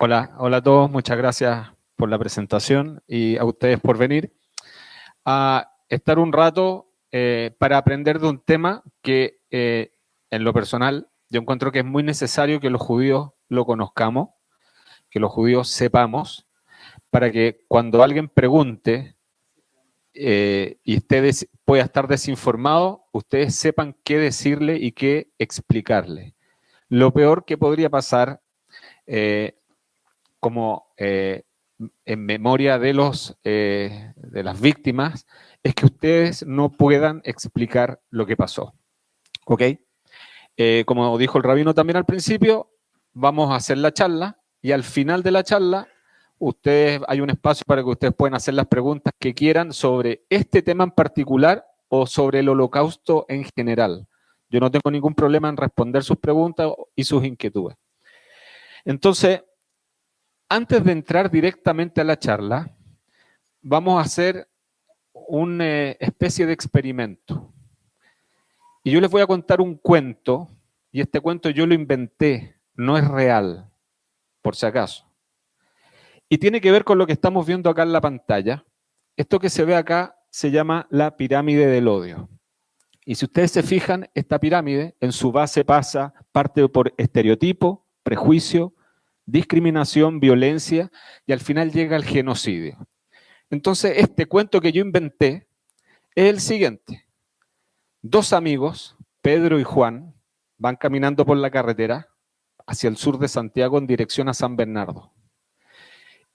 Hola, hola a todos, muchas gracias por la presentación y a ustedes por venir a estar un rato para aprender de un tema que en lo personal yo encuentro que es muy necesario que los judíos lo conozcamos, que los judíos sepamos, para que cuando alguien pregunte y ustedes pueda estar desinformado, ustedes sepan qué decirle y qué explicarle. Lo peor que podría pasar eh, como en memoria de las víctimas, es que ustedes no puedan explicar lo que pasó. ¿Ok? Como dijo el rabino también al principio, vamos a hacer la charla y al final de la charla hay un espacio para que ustedes puedan hacer las preguntas que quieran sobre este tema en particular o sobre el holocausto en general. Yo no tengo ningún problema en responder sus preguntas y sus inquietudes. Entonces, antes de entrar directamente a la charla, vamos a hacer una especie de experimento. Y yo les voy a contar un cuento, y este cuento yo lo inventé, no es real, por si acaso. Y tiene que ver con lo que estamos viendo acá en la pantalla. Esto que se ve acá se llama la pirámide del odio. Y si ustedes se fijan, esta pirámide en su base parte por estereotipo, prejuicio, discriminación, violencia, y al final llega al genocidio. Entonces, este cuento que yo inventé es el siguiente. Dos amigos, Pedro y Juan, van caminando por la carretera hacia el sur de Santiago en dirección a San Bernardo.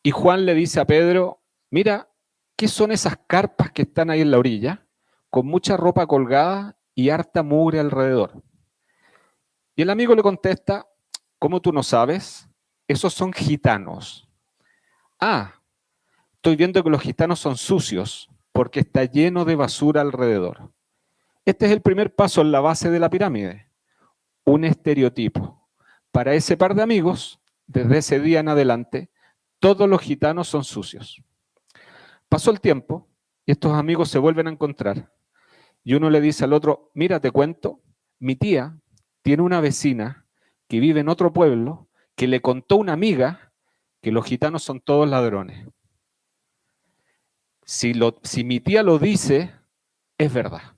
Y Juan le dice a Pedro, mira, ¿qué son esas carpas que están ahí en la orilla? Con mucha ropa colgada y harta mugre alrededor. Y el amigo le contesta, ¿cómo tú no sabes? Esos son gitanos. Ah, estoy viendo que los gitanos son sucios porque está lleno de basura alrededor. Este es el primer paso en la base de la pirámide, un estereotipo. Para ese par de amigos, desde ese día en adelante, todos los gitanos son sucios. Pasó el tiempo y estos amigos se vuelven a encontrar y uno le dice al otro, mira, te cuento, mi tía tiene una vecina que vive en otro pueblo que le contó una amiga que los gitanos son todos ladrones. Si mi tía lo dice, es verdad.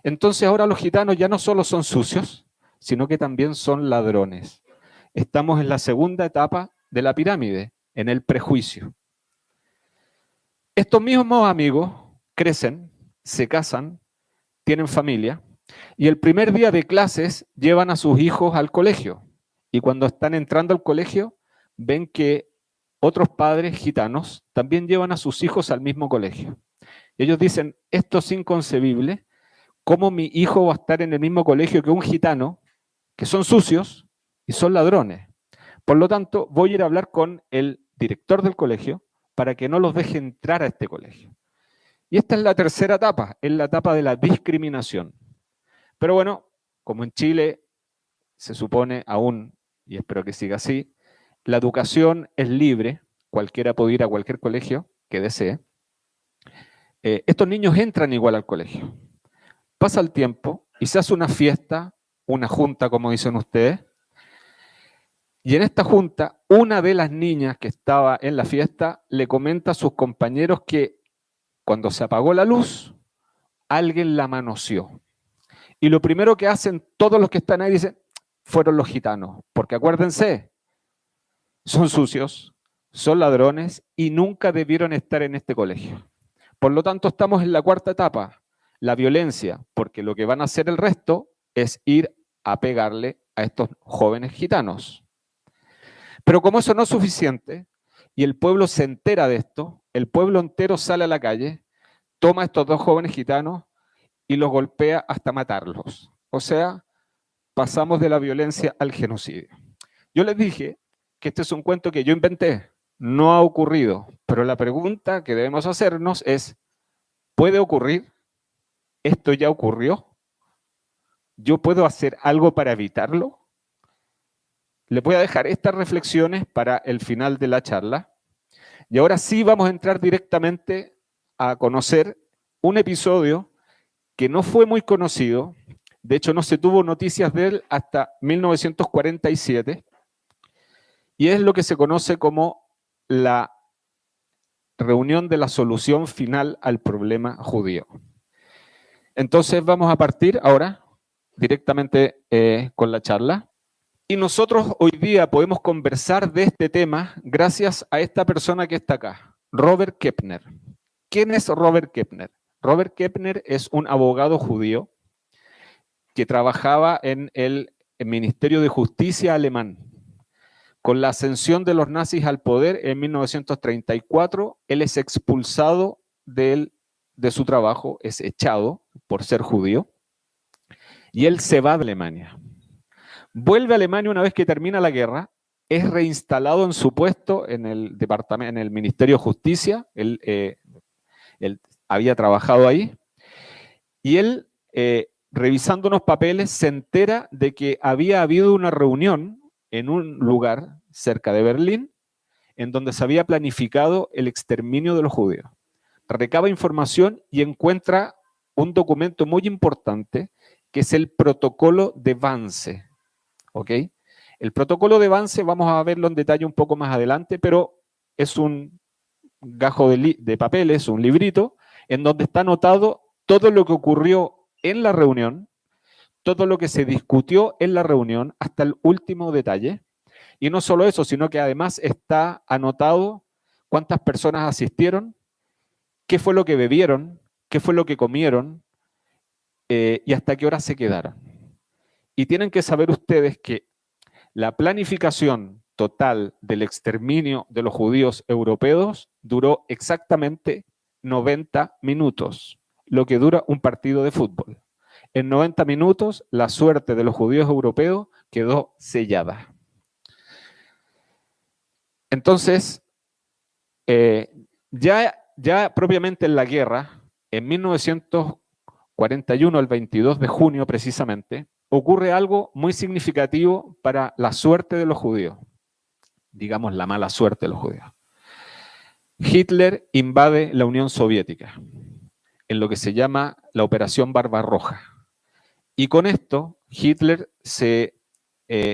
Entonces ahora los gitanos ya no solo son sucios, sino que también son ladrones. Estamos en la segunda etapa de la pirámide, en el prejuicio. Estos mismos amigos crecen, se casan, tienen familia, y el primer día de clases llevan a sus hijos al colegio. Y cuando están entrando al colegio, ven que otros padres gitanos también llevan a sus hijos al mismo colegio. Y ellos dicen, esto es inconcebible, ¿cómo mi hijo va a estar en el mismo colegio que un gitano, que son sucios y son ladrones? Por lo tanto, voy a ir a hablar con el director del colegio para que no los deje entrar a este colegio. Y esta es la tercera etapa, es la etapa de la discriminación. Pero bueno, como en Chile se supone aún, y espero que siga así, la educación es libre, cualquiera puede ir a cualquier colegio que desee. Estos niños entran igual al colegio. Pasa el tiempo y se hace una fiesta, una junta, como dicen ustedes, y en esta junta, una de las niñas que estaba en la fiesta le comenta a sus compañeros que cuando se apagó la luz, alguien la manoseó. Y lo primero que hacen todos los que están ahí dicen, fueron los gitanos, porque acuérdense, son sucios, son ladrones y nunca debieron estar en este colegio. Por lo tanto, estamos en la cuarta etapa, la violencia, porque lo que van a hacer el resto es ir a pegarle a estos jóvenes gitanos. Pero como eso no es suficiente y el pueblo se entera de esto, el pueblo entero sale a la calle, toma a estos dos jóvenes gitanos y los golpea hasta matarlos. O sea, pasamos de la violencia al genocidio. Yo les dije que este es un cuento que yo inventé, no ha ocurrido, pero la pregunta que debemos hacernos es, ¿puede ocurrir? ¿Esto ya ocurrió? ¿Yo puedo hacer algo para evitarlo? Les voy a dejar estas reflexiones para el final de la charla. Y ahora sí vamos a entrar directamente a conocer un episodio que no fue muy conocido, de hecho no se tuvo noticias de él hasta 1947, Y es lo que se conoce como la reunión de la solución final al problema judío. Entonces vamos a partir ahora directamente con la charla. Y nosotros hoy día podemos conversar de este tema gracias a esta persona que está acá, Robert Kepner. ¿Quién es Robert Kepner? Robert Kepner es un abogado judío que trabajaba en el Ministerio de Justicia alemán. Con la ascensión de los nazis al poder en 1934, él es expulsado de su trabajo, es echado por ser judío, y él se va de Alemania. Vuelve a Alemania una vez que termina la guerra, es reinstalado en su puesto en el departamento, en el Ministerio de Justicia, él había trabajado ahí, y él, revisando unos papeles, se entera de que había habido una reunión en un lugar cerca de Berlín, en donde se había planificado el exterminio de los judíos. Recaba información y encuentra un documento muy importante, que es el protocolo de Wannsee. ¿Ok? El protocolo de Wannsee vamos a verlo en detalle un poco más adelante, pero es un gajo de papeles, un librito, en donde está anotado todo lo que ocurrió en la reunión, todo lo que se discutió en la reunión, hasta el último detalle. Y no solo eso, sino que además está anotado cuántas personas asistieron, qué fue lo que bebieron, qué fue lo que comieron y hasta qué hora se quedaron. Y tienen que saber ustedes que la planificación total del exterminio de los judíos europeos duró exactamente 90 minutos, lo que dura un partido de fútbol. En 90 minutos, la suerte de los judíos europeos quedó sellada. Entonces, ya propiamente en la guerra, en 1941, el 22 de junio precisamente, ocurre algo muy significativo para la suerte de los judíos, digamos la mala suerte de los judíos. Hitler invade la Unión Soviética en lo que se llama la Operación Barbarroja. Y con esto Hitler se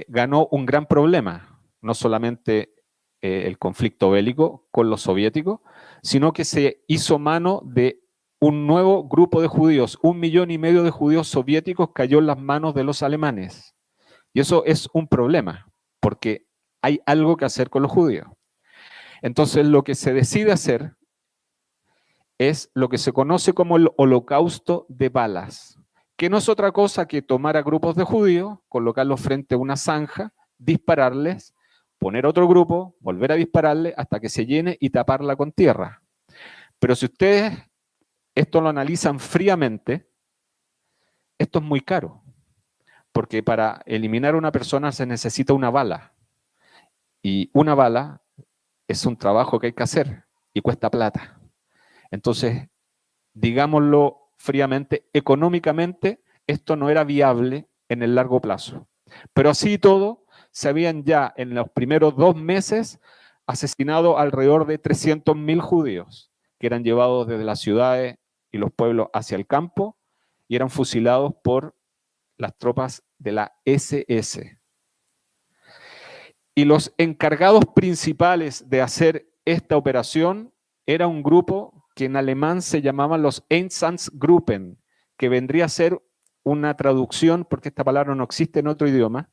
ganó un gran problema, no solamente el conflicto bélico con los soviéticos, sino que se hizo mano de un nuevo grupo de judíos. 1,5 millones de judíos soviéticos cayó en las manos de los alemanes. Y eso es un problema, porque hay algo que hacer con los judíos. Entonces, lo que se decide hacer es lo que se conoce como el holocausto de balas, que no es otra cosa que tomar a grupos de judíos, colocarlos frente a una zanja, dispararles, poner otro grupo, volver a dispararle hasta que se llene y taparla con tierra. Pero si ustedes esto lo analizan fríamente, esto es muy caro, porque para eliminar a una persona se necesita una bala, y una bala es un trabajo que hay que hacer y cuesta plata. Entonces, digámoslo fríamente, económicamente esto no era viable en el largo plazo. Pero así y todo, se habían ya en los primeros 2 meses asesinado alrededor de 300.000 judíos, que eran llevados desde las ciudades y los pueblos hacia el campo y eran fusilados por las tropas de la SS. Y los encargados principales de hacer esta operación era un grupo que en alemán se llamaban los Einsatzgruppen, que vendría a ser una traducción, porque esta palabra no existe en otro idioma,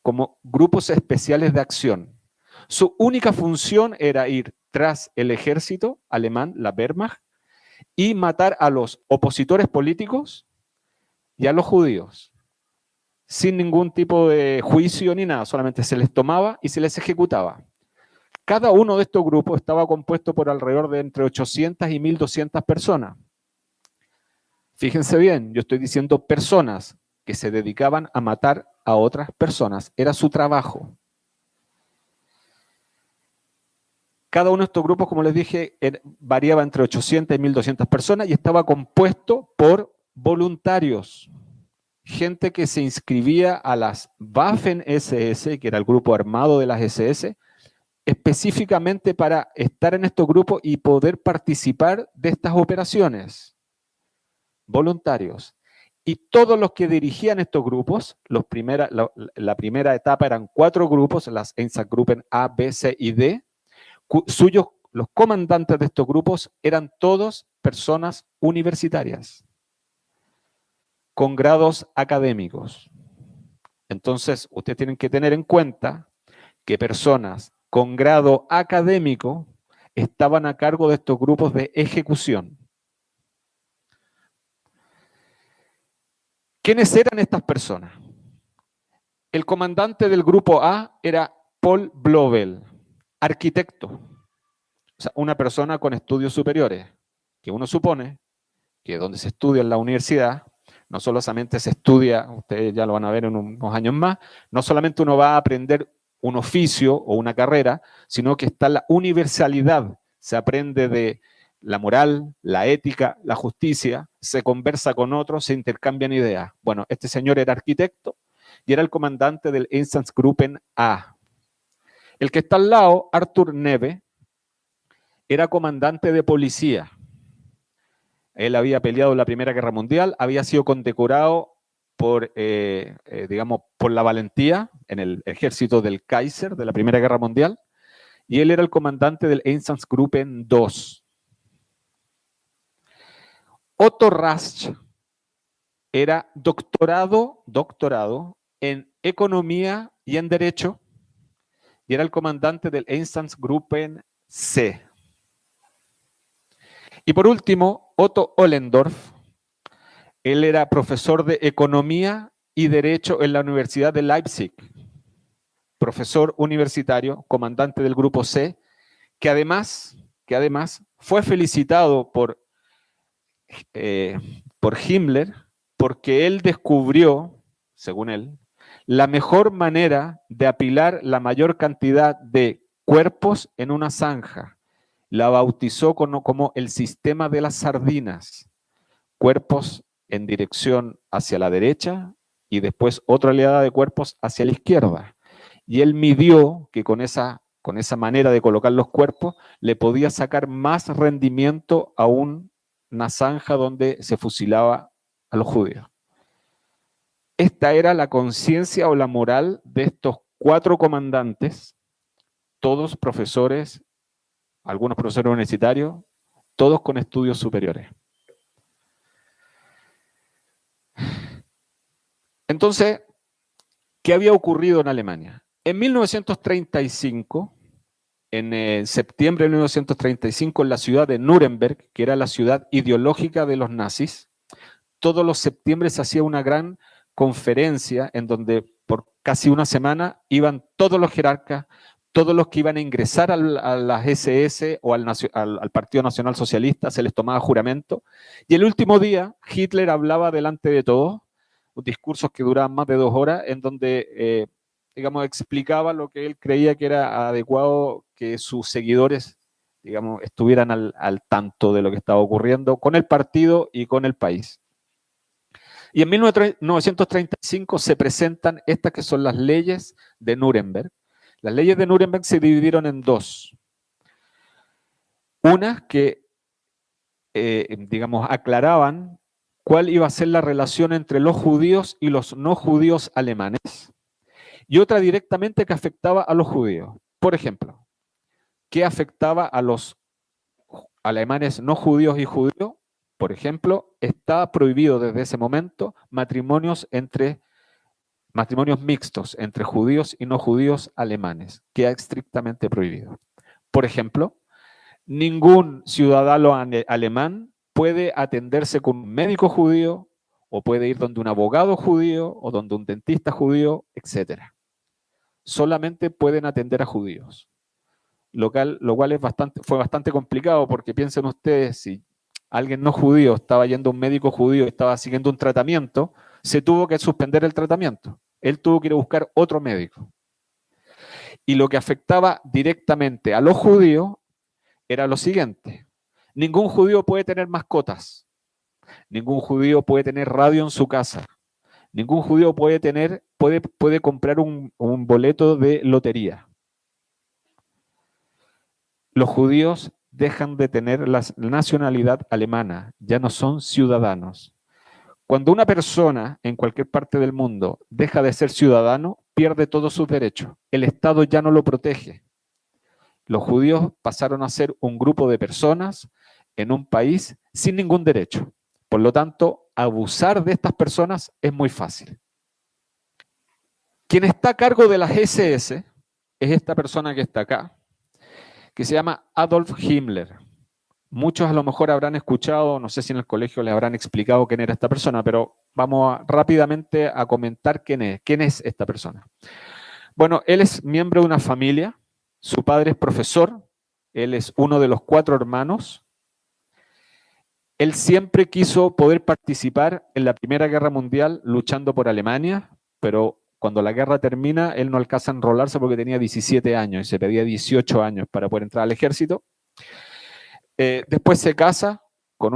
como grupos especiales de acción. Su única función era ir tras el ejército alemán, la Wehrmacht, y matar a los opositores políticos y a los judíos, sin ningún tipo de juicio ni nada, solamente se les tomaba y se les ejecutaba. Cada uno de estos grupos estaba compuesto por alrededor de entre 800 y 1.200 personas. Fíjense bien, yo estoy diciendo personas que se dedicaban a matar a otras personas, era su trabajo. Cada uno de estos grupos, como les dije, variaba entre 800 y 1.200 personas y estaba compuesto por voluntarios. Gente que se inscribía a las Waffen-SS, que era el grupo armado de las SS, específicamente para estar en estos grupos y poder participar de estas operaciones. Voluntarios. Y todos los que dirigían estos grupos, la primera etapa eran 4 grupos, las Einsatzgruppen A, B, C y D, los comandantes de estos grupos eran todos personas universitarias, con grados académicos. Entonces, ustedes tienen que tener en cuenta que personas con grado académico estaban a cargo de estos grupos de ejecución. ¿Quiénes eran estas personas? El comandante del grupo A era Paul Blobel, arquitecto, o sea, una persona con estudios superiores, que uno supone que donde se estudia en la universidad, no solamente se estudia, ustedes ya lo van a ver en unos años más, no solamente uno va a aprender un oficio o una carrera, sino que está la universalidad, se aprende de la moral, la ética, la justicia, se conversa con otros, se intercambian ideas. Bueno, este señor era arquitecto y era el comandante del Einsatzgruppen A. El que está al lado, Arthur Neve, era comandante de policía. Él había peleado en la Primera Guerra Mundial, había sido condecorado por, digamos, por la valentía en el ejército del Kaiser de la Primera Guerra Mundial, y él era el comandante del Einsatzgruppen II. Otto Rasch era doctorado en economía y en derecho, y era el comandante del Einsatzgruppen C. Y por último, Otto Ollendorf, él era profesor de economía y derecho en la Universidad de Leipzig, profesor universitario, comandante del grupo C, que además fue felicitado por Himmler porque él descubrió, según él, la mejor manera de apilar la mayor cantidad de cuerpos en una zanja. La bautizó como el sistema de las sardinas. Cuerpos en dirección hacia la derecha y después otra oleada de cuerpos hacia la izquierda. Y él midió que con esa manera de colocar los cuerpos le podía sacar más rendimiento a una zanja donde se fusilaba a los judíos. Esta era la conciencia o la moral de estos 4 comandantes, todos profesores, algunos profesores universitarios, todos con estudios superiores. Entonces, ¿qué había ocurrido en Alemania? En 1935, en septiembre de 1935, en la ciudad de Nuremberg, que era la ciudad ideológica de los nazis, todos los septiembre se hacía una gran conferencia en donde por casi una semana iban todos los jerarcas, todos los que iban a ingresar a las SS o al Partido Nacional Socialista, se les tomaba juramento. Y el último día, Hitler hablaba delante de todos, discursos que duraban más de 2 horas, en donde, digamos, explicaba lo que él creía que era adecuado que sus seguidores, digamos, estuvieran al tanto de lo que estaba ocurriendo con el partido y con el país. Y en 1935 se presentan estas que son las leyes de Nuremberg. Las leyes de Nuremberg se dividieron en 2. Unas que, digamos, aclaraban cuál iba a ser la relación entre los judíos y los no judíos alemanes, y otra directamente que afectaba a los judíos. Por ejemplo, ¿qué afectaba a los alemanes no judíos y judíos? Por ejemplo, está prohibido desde ese momento matrimonios mixtos entre judíos y no judíos alemanes. Queda estrictamente prohibido. Por ejemplo, ningún ciudadano alemán puede atenderse con un médico judío o puede ir donde un abogado judío o donde un dentista judío, etc. Solamente pueden atender a judíos. Lo cual fue bastante complicado porque piensen ustedes, si alguien no judío estaba yendo a un médico judío y estaba siguiendo un tratamiento, se tuvo que suspender el tratamiento. Él tuvo que ir a buscar otro médico. Y lo que afectaba directamente a los judíos era lo siguiente. Ningún judío puede tener mascotas. Ningún judío puede tener radio en su casa. Ningún judío puede comprar un boleto de lotería. Los judíos dejan de tener la nacionalidad alemana, ya no son ciudadanos. Cuando una persona en cualquier parte del mundo deja de ser ciudadano, pierde todos sus derechos. El Estado ya no lo protege. Los judíos pasaron a ser un grupo de personas en un país sin ningún derecho. Por lo tanto, abusar de estas personas es muy fácil. Quien está a cargo de las SS es esta persona que está acá, que se llama Adolf Himmler. Muchos a lo mejor habrán escuchado, no sé si en el colegio les habrán explicado quién era esta persona, pero vamos rápidamente a comentar quién es. ¿Quién es esta persona? Bueno, él es miembro de una familia, su padre es profesor, él es uno de los 4 hermanos. Él siempre quiso poder participar en la Primera Guerra Mundial luchando por Alemania, pero cuando la guerra termina, él no alcanza a enrolarse porque tenía 17 años y se pedía 18 años para poder entrar al ejército. Después se casa con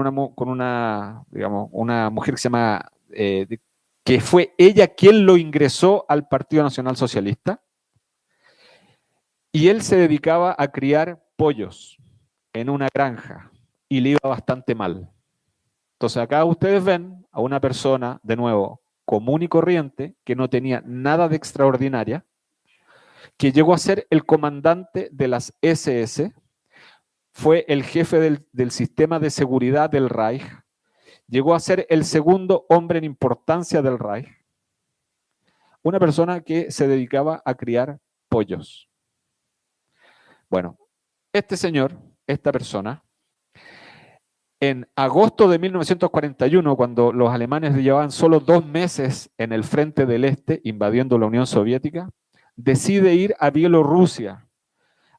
digamos, una mujer que se llama, que fue ella quien lo ingresó al Partido Nacional Socialista, y él se dedicaba a criar pollos en una granja y le iba bastante mal. Entonces acá ustedes ven a una persona, de nuevo, común y corriente, que no tenía nada de extraordinaria, que llegó a ser el comandante de las SS, fue el jefe del sistema de seguridad del Reich, llegó a ser el segundo hombre en importancia del Reich, una persona que se dedicaba a criar pollos. Bueno, este señor, esta persona, en agosto de 1941, cuando los alemanes llevaban solo 2 meses en el frente del este, invadiendo la Unión Soviética, decide ir a Bielorrusia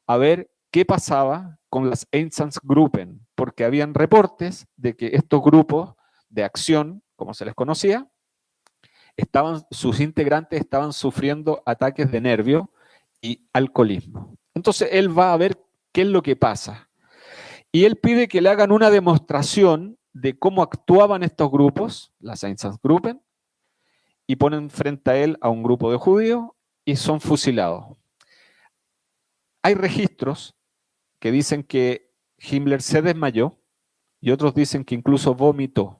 a ver qué pasaba con las Einsatzgruppen, porque habían reportes de que estos grupos de acción, como se les conocía, sus integrantes estaban sufriendo ataques de nervio y alcoholismo. Entonces él va a ver qué es lo que pasa. Y él pide que le hagan una demostración de cómo actuaban estos grupos, las Einsatzgruppen, y ponen frente a él a un grupo de judíos y son fusilados. Hay registros que dicen que Himmler se desmayó y otros dicen que incluso vomitó.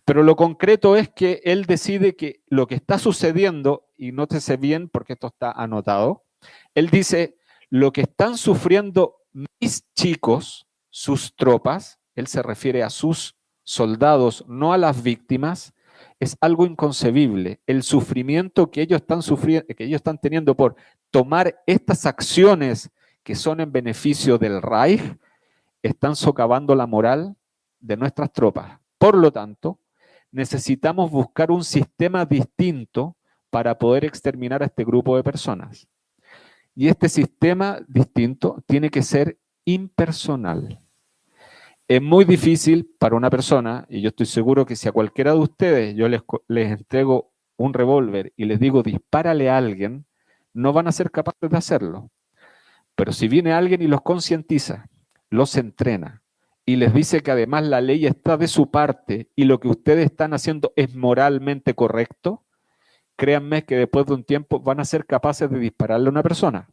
Pero lo concreto es que él decide que lo que está sucediendo, y nótese bien porque esto está anotado, él dice, lo que están sufriendo mis chicos, sus tropas, él se refiere a sus soldados, no a las víctimas, es algo inconcebible. El sufrimiento que ellos están sufriendo, que ellos están teniendo por tomar estas acciones que son en beneficio del Reich, están socavando la moral de nuestras tropas. Por lo tanto, necesitamos buscar un sistema distinto para poder exterminar a este grupo de personas. Y este sistema distinto tiene que ser impersonal. Es muy difícil para una persona, y yo estoy seguro que si a cualquiera de ustedes yo les entrego un revólver y les digo dispárale a alguien, no van a ser capaces de hacerlo. Pero si viene alguien y los concientiza, los entrena y les dice que además la ley está de su parte y lo que ustedes están haciendo es moralmente correcto, créanme que después de un tiempo van a ser capaces de dispararle a una persona.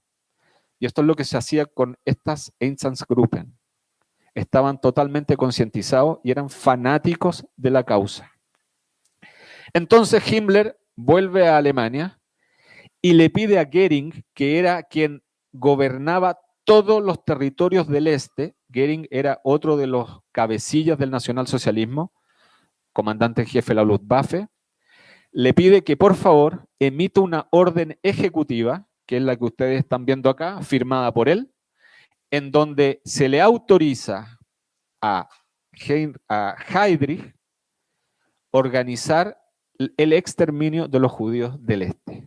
Y esto es lo que se hacía con estas Einsatzgruppen. Estaban totalmente concientizados y eran fanáticos de la causa. Entonces Himmler vuelve a Alemania y le pide a Goering, que era quien gobernaba todos los territorios del este. Goering era otro de los cabecillas del nacionalsocialismo, comandante en jefe de la Luftwaffe. Le pide que por favor emita una orden ejecutiva, que es la que ustedes están viendo acá, firmada por él, en donde se le autoriza a Heydrich organizar el exterminio de los judíos del este.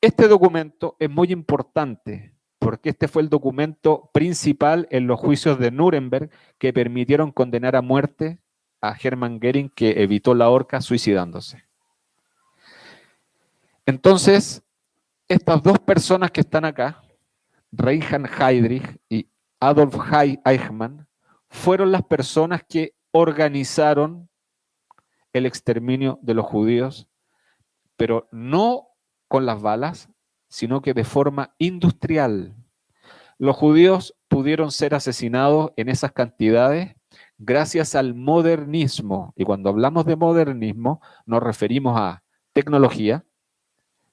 Este documento es muy importante porque este fue el documento principal en los juicios de Nuremberg que permitieron condenar a muerte a Hermann Göring, que evitó la horca suicidándose. Entonces, estas 2 personas que están acá, Reinhard Heydrich y Adolf Eichmann, fueron las personas que organizaron el exterminio de los judíos, pero no con las balas, sino que de forma industrial. Los judíos pudieron ser asesinados en esas cantidades gracias al modernismo. Y cuando hablamos de modernismo, nos referimos a tecnología,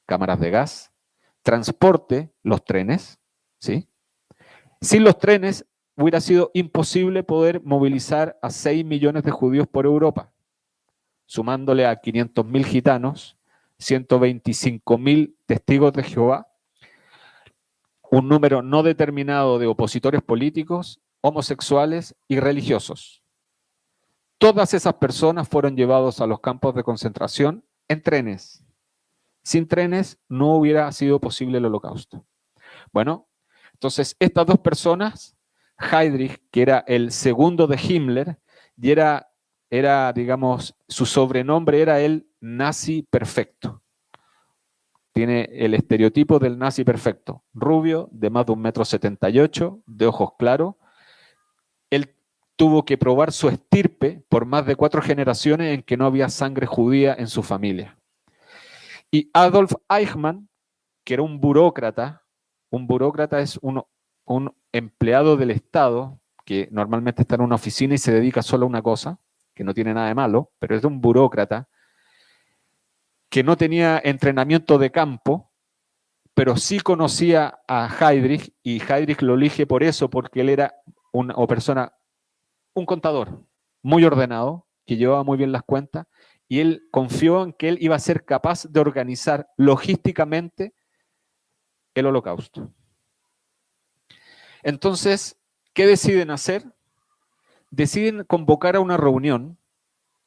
cámaras de gas, transporte, los trenes, ¿sí? Sin los trenes hubiera sido imposible poder movilizar a 6 millones de judíos por Europa, sumándole a 500.000 gitanos, 125.000 testigos de Jehová, un número no determinado de opositores políticos, homosexuales y religiosos. Todas esas personas fueron llevados a los campos de concentración en trenes. Sin trenes no hubiera sido posible el holocausto. Bueno, entonces estas dos personas, Heydrich, que era el segundo de Himmler, y era, digamos, su sobrenombre era el nazi perfecto. Tiene el estereotipo del nazi perfecto, rubio, de más de 1,78 m, de ojos claros. Él tuvo que probar su estirpe por más de 4 generaciones en que no había sangre judía en su familia. Y Adolf Eichmann, que era un burócrata es un empleado del Estado que normalmente está en una oficina y se dedica solo a una cosa, que no tiene nada de malo, pero es un burócrata que no tenía entrenamiento de campo, pero sí conocía a Heydrich, y Heydrich lo elige por eso, porque él era un contador muy ordenado, que llevaba muy bien las cuentas, y él confió en que él iba a ser capaz de organizar logísticamente el holocausto. Entonces, ¿qué deciden hacer? Deciden convocar a una reunión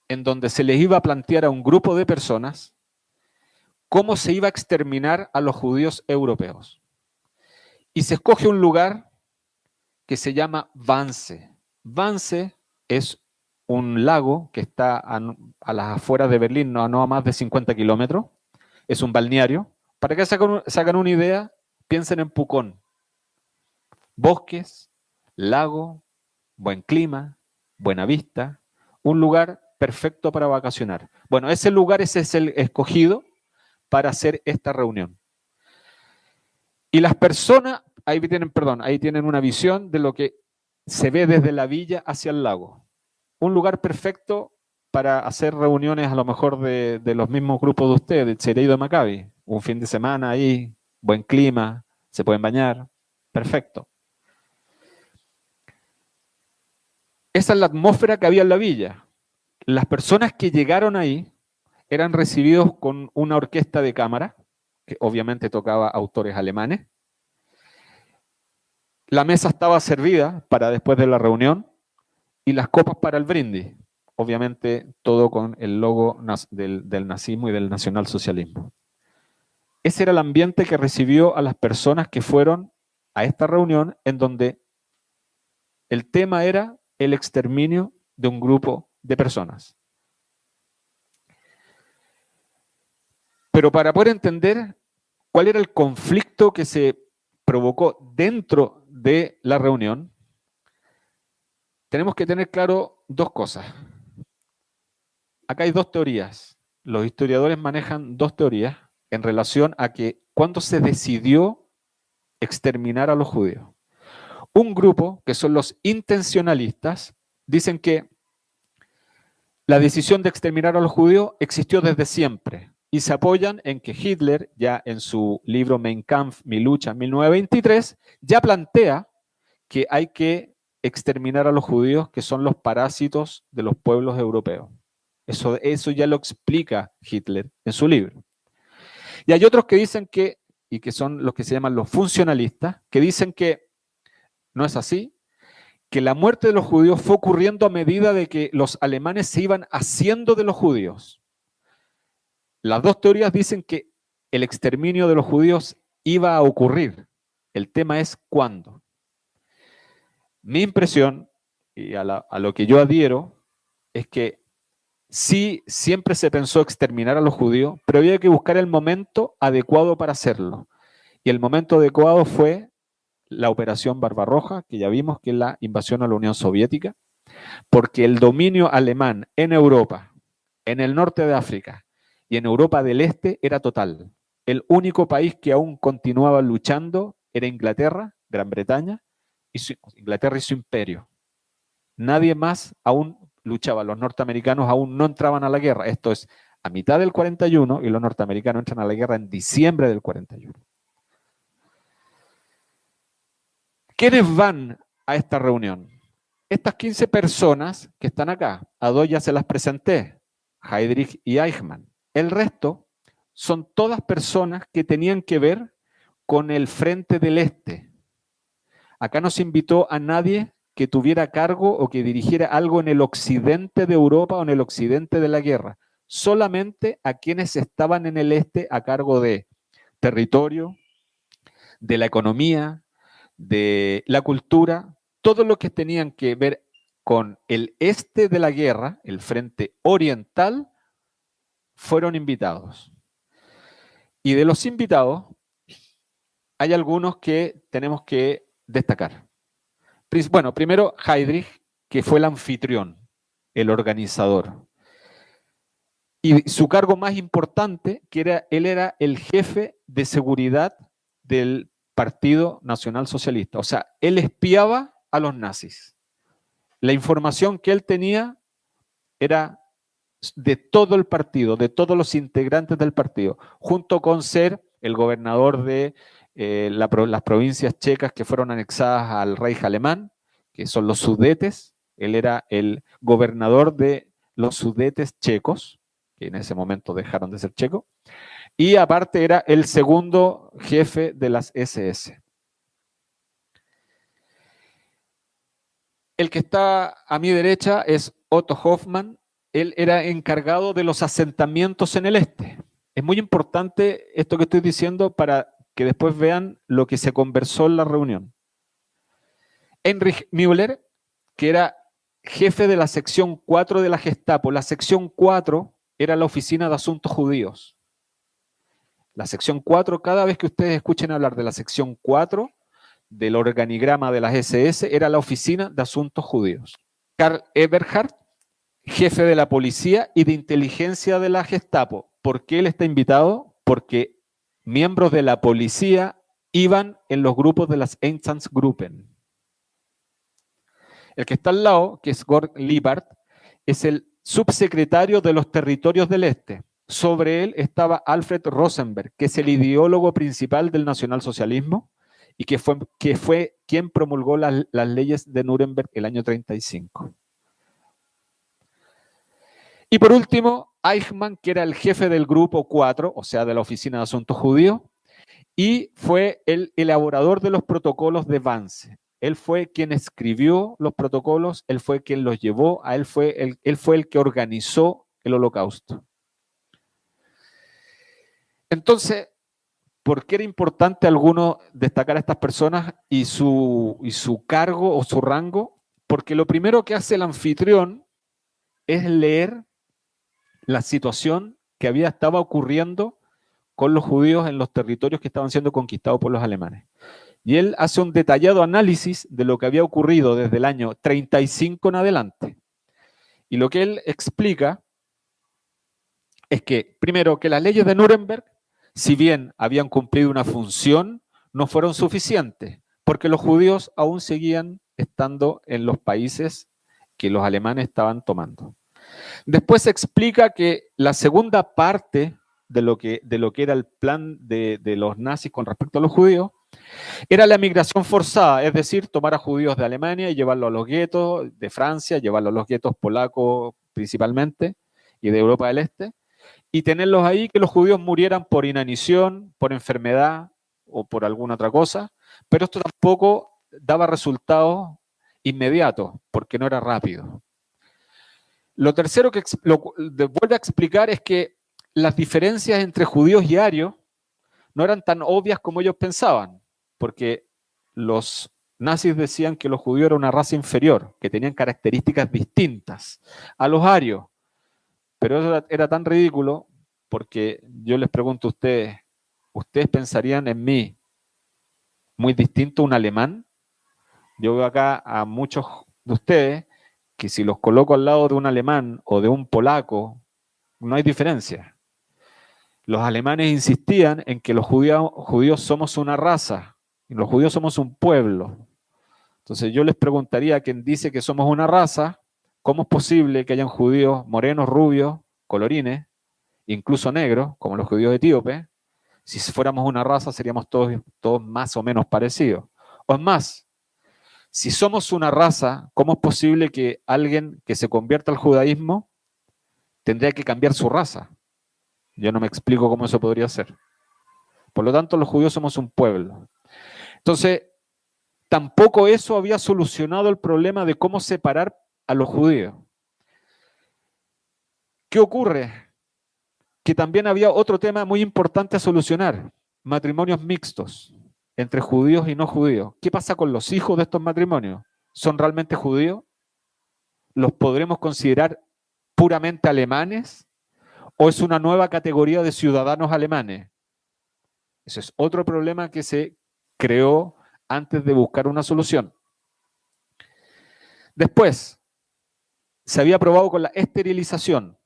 en donde se les iba a plantear a un grupo de personas cómo se iba a exterminar a los judíos europeos. Y se escoge un lugar que se llama Wannsee. Wannsee es un lago que está a las afueras de Berlín, no a más de 50 kilómetros. Es un balneario. Para que sacan una idea, piensen en Pucón. Bosques, lago, buen clima, buena vista, un lugar perfecto para vacacionar. Bueno, ese lugar ese es el escogido para hacer esta reunión. Y las personas, ahí tienen una visión de lo que se ve desde la villa hacia el lago. Un lugar perfecto para hacer reuniones a lo mejor de los mismos grupos de ustedes, de Cherey de Maccabi. Un fin de semana ahí, buen clima, se pueden bañar, perfecto. Esa es la atmósfera que había en la villa. Las personas que llegaron ahí eran recibidos con una orquesta de cámara, que obviamente tocaba autores alemanes. La mesa estaba servida para después de la reunión y las copas para el brindis. Obviamente todo con el logo del nazismo y del nacionalsocialismo. Ese era el ambiente que recibió a las personas que fueron a esta reunión, en donde el tema era el exterminio de un grupo de personas. Pero para poder entender cuál era el conflicto que se provocó dentro de la reunión, tenemos que tener claro dos cosas. Acá hay dos teorías. Los historiadores manejan dos teorías en relación a que cuándo se decidió exterminar a los judíos. Un grupo, que son los intencionalistas, dicen que la decisión de exterminar a los judíos existió desde siempre y se apoyan en que Hitler, ya en su libro Mein Kampf, Mi lucha, en 1923, ya plantea que hay que exterminar a los judíos, que son los parásitos de los pueblos europeos. Eso ya lo explica Hitler en su libro. Y hay otros que dicen que, y que son los que se llaman los funcionalistas, que dicen que no es así, que la muerte de los judíos fue ocurriendo a medida de que los alemanes se iban haciendo de los judíos. Las dos teorías dicen que el exterminio de los judíos iba a ocurrir. El tema es cuándo. Mi impresión, y a lo que yo adhiero, es que sí, siempre se pensó exterminar a los judíos, pero había que buscar el momento adecuado para hacerlo. Y el momento adecuado fue la Operación Barbarroja, que ya vimos que es la invasión a la Unión Soviética, porque el dominio alemán en Europa, en el norte de África y en Europa del Este era total. El único país que aún continuaba luchando era Inglaterra, Gran Bretaña, Inglaterra y su imperio. nadie más aún luchaba. Los norteamericanos aún no entraban a la guerra. Esto es a mitad del 41 y los norteamericanos entran a la guerra en diciembre del 41. ¿Quiénes van a esta reunión? Estas 15 personas que están acá, a dos ya se las presenté, Heydrich y Eichmann. El resto son todas personas que tenían que ver con el frente del este. Acá no se invitó a nadie que tuviera cargo o que dirigiera algo en el occidente de Europa o en el occidente de la guerra. Solamente a quienes estaban en el este a cargo de territorio, de la economía, de la cultura, todo lo que tenían que ver con el este de la guerra, el frente oriental, fueron invitados. Y de los invitados, hay algunos que tenemos que destacar. Bueno, primero Heydrich, que fue el anfitrión, el organizador. Y su cargo más importante, él era el jefe de seguridad del Partido Nacional Socialista. O sea, él espiaba a los nazis. La información que él tenía era de todo el partido, de todos los integrantes del partido, junto con ser el gobernador de las provincias checas que fueron anexadas al Reich alemán, que son los Sudetes. Él era el gobernador de los Sudetes checos, que en ese momento dejaron de ser checos, y aparte era el segundo jefe de las SS. El que está a mi derecha es Otto Hoffmann. Él era encargado de los asentamientos en el este. Es muy importante esto que estoy diciendo para que después vean lo que se conversó en la reunión. Heinrich Müller, que era jefe de la sección 4 de la Gestapo. La sección 4 era la oficina de asuntos judíos. La sección 4, cada vez que ustedes escuchen hablar de la sección 4 del organigrama de las SS, era la oficina de asuntos judíos. Karl Eberhard, jefe de la policía y de inteligencia de la Gestapo. ¿Por qué él está invitado? Porque miembros de la policía iban en los grupos de las Einsatzgruppen. El que está al lado, que es Gord Liebert, es el subsecretario de los territorios del Este. Sobre él estaba Alfred Rosenberg, que es el ideólogo principal del nacionalsocialismo y que fue quien promulgó las leyes de Nuremberg el año 35. Y por último, Eichmann, que era el jefe del grupo 4, o sea, de la Oficina de Asuntos Judíos, y fue el elaborador de los protocolos de Wannsee. Él fue quien escribió los protocolos, él fue quien los llevó, él fue el que organizó el Holocausto. Entonces, ¿por qué era importante a alguno destacar a estas personas y su cargo o su rango? Porque lo primero que hace el anfitrión es leer la situación que estaba ocurriendo con los judíos en los territorios que estaban siendo conquistados por los alemanes. Y él hace un detallado análisis de lo que había ocurrido desde el año 35 en adelante. Y lo que él explica es que, primero, que las leyes de Nuremberg, si bien habían cumplido una función, no fueron suficientes, porque los judíos aún seguían estando en los países que los alemanes estaban tomando. Después se explica que la segunda parte de lo que era el plan de los nazis con respecto a los judíos era la migración forzada, es decir, tomar a judíos de Alemania y llevarlos a los guetos de Francia, llevarlos a los guetos polacos principalmente y de Europa del Este, y tenerlos ahí, que los judíos murieran por inanición, por enfermedad o por alguna otra cosa, pero esto tampoco daba resultados inmediatos, porque no era rápido. Lo tercero que vuelve a explicar es que las diferencias entre judíos y arios no eran tan obvias como ellos pensaban, porque los nazis decían que los judíos eran una raza inferior, que tenían características distintas a los arios. Pero eso era tan ridículo porque yo les pregunto a ustedes, ¿ustedes pensarían en mí muy distinto a un alemán? Yo veo acá a muchos de ustedes que si los coloco al lado de un alemán o de un polaco, no hay diferencia. Los alemanes insistían en que los judíos somos una raza, y los judíos somos un pueblo. Entonces yo les preguntaría a quien dice que somos una raza, ¿cómo es posible que hayan judíos morenos, rubios, colorines, incluso negros, como los judíos etíopes? Si fuéramos una raza seríamos todos más o menos parecidos. O es más, si somos una raza, ¿cómo es posible que alguien que se convierta al judaísmo tendría que cambiar su raza? Yo no me explico cómo eso podría ser. Por lo tanto, los judíos somos un pueblo. Entonces, tampoco eso había solucionado el problema de cómo separar a los judíos. ¿Qué ocurre? Que también había otro tema muy importante a solucionar: matrimonios mixtos entre judíos y no judíos. ¿Qué pasa con los hijos de estos matrimonios? ¿Son realmente judíos? ¿Los podremos considerar puramente alemanes? ¿O es una nueva categoría de ciudadanos alemanes? Ese es otro problema que se creó antes de buscar una solución. Después, se había probado con la esterilización.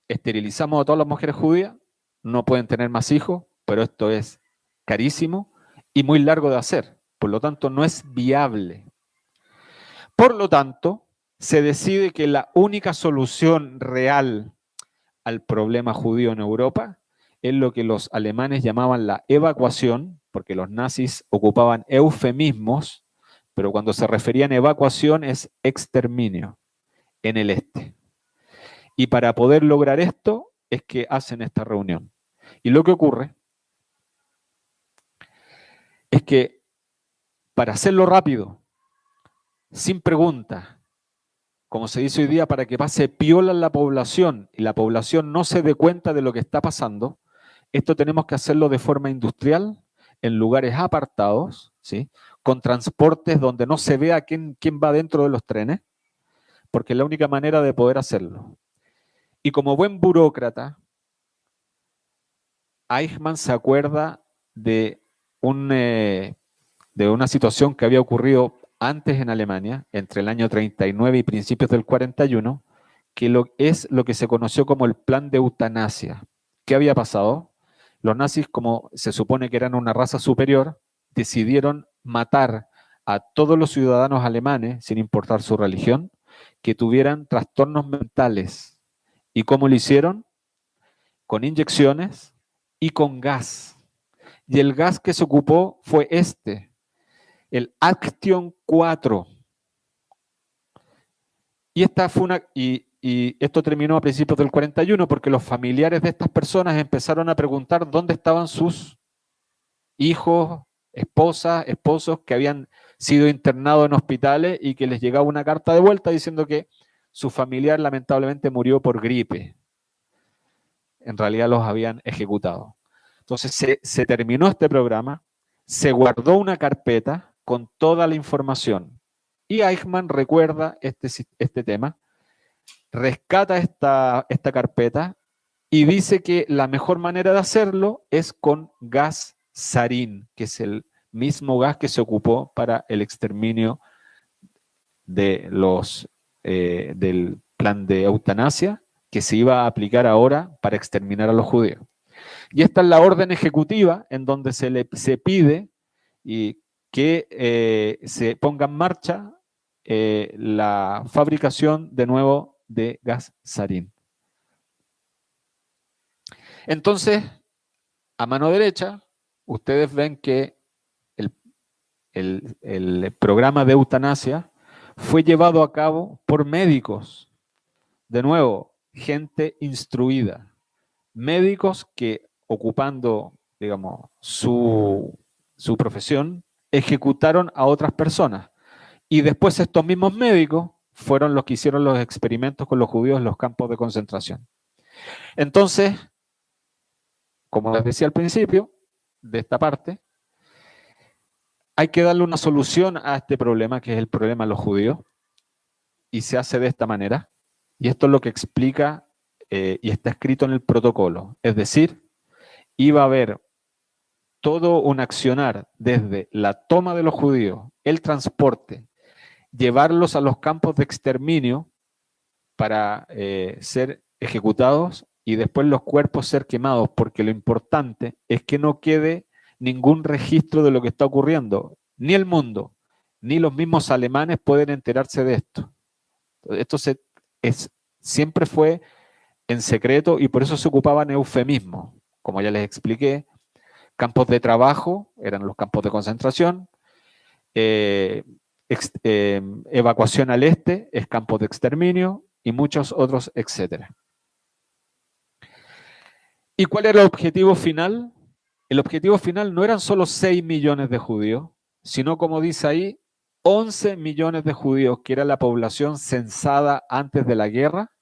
Esterilizamos a todas las mujeres judías, no pueden tener más hijos, pero esto es carísimo y muy largo de hacer. Por lo tanto, no es viable. Por lo tanto, se decide que la única solución real al problema judío en Europa es lo que los alemanes llamaban la evacuación, porque los nazis ocupaban eufemismos, pero cuando se referían a evacuación es exterminio en el este. Y para poder lograr esto es que hacen esta reunión. Y lo que ocurre es que para hacerlo rápido, sin preguntas, como se dice hoy día, para que pase piola en la población y la población no se dé cuenta de lo que está pasando, esto tenemos que hacerlo de forma industrial, en lugares apartados, ¿sí? Con transportes donde no se vea quién va dentro de los trenes, porque es la única manera de poder hacerlo. Y como buen burócrata, Eichmann se acuerda de una situación que había ocurrido antes en Alemania, entre el año 39 y principios del 41, que es lo que se conoció como el plan de eutanasia. ¿Qué había pasado? Los nazis, como se supone que eran una raza superior, decidieron matar a todos los ciudadanos alemanes, sin importar su religión, que tuvieran trastornos mentales. ¿Y cómo lo hicieron? Con inyecciones y con gas. Y el gas que se ocupó fue el Action 4. Y esto terminó a principios del 41 porque los familiares de estas personas empezaron a preguntar dónde estaban sus hijos, esposas, esposos que habían sido internados en hospitales y que les llegaba una carta de vuelta diciendo que su familiar lamentablemente murió por gripe. En realidad los habían ejecutado. Entonces se terminó este programa, se guardó una carpeta con toda la información. Y Eichmann recuerda este tema, rescata esta carpeta y dice que la mejor manera de hacerlo es con gas sarín, que es el mismo gas que se ocupó para el exterminio de del plan de eutanasia que se iba a aplicar ahora para exterminar a los judíos. Y esta es la orden ejecutiva en donde se pide que se ponga en marcha la fabricación de nuevo de gas sarín. Entonces, a mano derecha, ustedes ven que el programa de eutanasia fue llevado a cabo por médicos. De nuevo, gente instruida. Médicos que, ocupando, digamos, su profesión, ejecutaron a otras personas. Y después estos mismos médicos fueron los que hicieron los experimentos con los judíos en los campos de concentración. Entonces, como les decía al principio de esta parte, hay que darle una solución a este problema, que es el problema de los judíos, y se hace de esta manera. Y esto es lo que explica y está escrito en el protocolo. Es decir, iba a haber todo un accionar desde la toma de los judíos, el transporte, llevarlos a los campos de exterminio para ser ejecutados y después los cuerpos ser quemados, porque lo importante es que no quede ningún registro de lo que está ocurriendo. Ni el mundo, Ni los mismos alemanes pueden enterarse de esto. Esto siempre fue en secreto y por eso se ocupaban eufemismos. Como ya les expliqué, campos de trabajo eran los campos de concentración, evacuación al este es campos de exterminio y muchos otros, etcétera. ¿Y cuál era el objetivo final? El objetivo final no eran solo 6 millones de judíos, sino, como dice ahí, 11 millones de judíos, que era la población censada antes de la guerra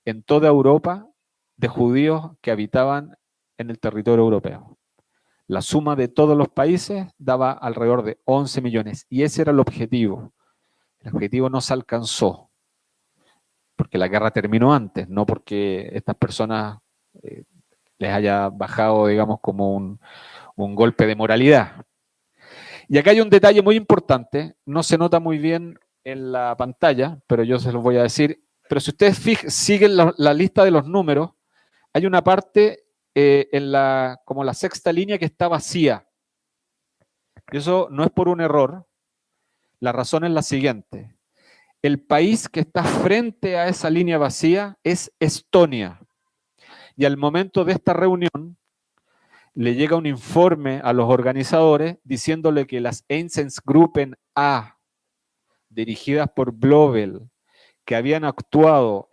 en toda Europa, de judíos que habitaban en el territorio europeo. La suma de todos los países daba alrededor de 11 millones, y ese era el objetivo. El objetivo no se alcanzó, porque la guerra terminó antes, no porque estas personas les haya bajado, digamos, como un golpe de moralidad. Y acá hay un detalle muy importante, no se nota muy bien en la pantalla, pero yo se los voy a decir. Pero si ustedes siguen la lista de los números, hay una parte como la sexta línea que está vacía. Y eso no es por un error. La razón es la siguiente. El país que está frente a esa línea vacía es Estonia. Y al momento de esta reunión, le llega un informe a los organizadores diciéndole que las Einsatzgruppen A, dirigidas por Blobel, que habían actuado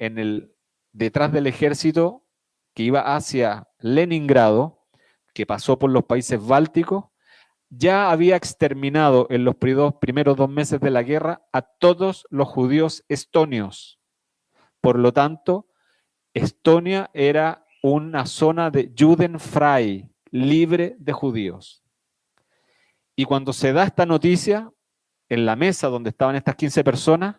detrás del ejército que iba hacia Leningrado, que pasó por los países bálticos, ya había exterminado en los primeros 2 meses de la guerra a todos los judíos estonios. Por lo tanto, Estonia era una zona de Judenfrei, libre de judíos. Y cuando se da esta noticia, en la mesa donde estaban estas 15 personas,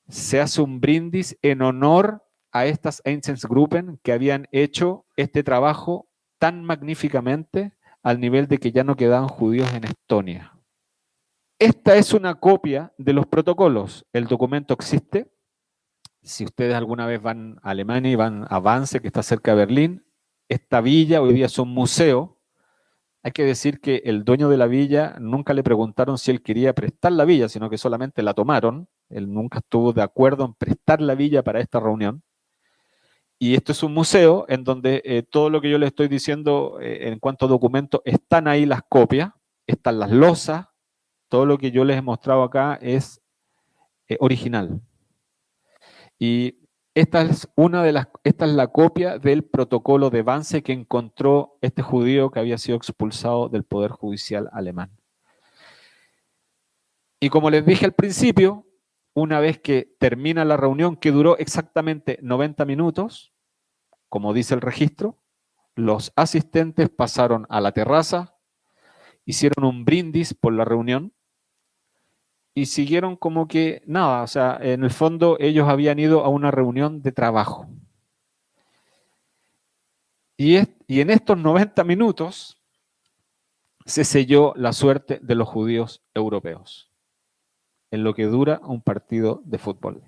se hace un brindis en honor a estas Einsatzgruppen que habían hecho este trabajo tan magníficamente al nivel de que ya no quedaban judíos en Estonia. Esta es una copia de los protocolos. El documento existe. Si ustedes alguna vez van a Alemania y van a Wannsee, que está cerca de Berlín, esta villa hoy día es un museo. Hay que decir que el dueño de la villa nunca le preguntaron si él quería prestar la villa, sino que solamente la tomaron. Él nunca estuvo de acuerdo en prestar la villa para esta reunión. Y esto es un museo en donde todo lo que yo les estoy diciendo en cuanto a documentos, están ahí las copias, están las losas, todo lo que yo les he mostrado acá es original. Y esta es la copia del protocolo de Wannsee que encontró este judío que había sido expulsado del poder judicial alemán. Y como les dije al principio, una vez que termina la reunión, que duró exactamente 90 minutos, como dice el registro, los asistentes pasaron a la terraza, hicieron un brindis por la reunión y siguieron como que nada, o sea, en el fondo ellos habían ido a una reunión de trabajo. Y en estos 90 minutos se selló la suerte de los judíos europeos, en lo que dura un partido de fútbol.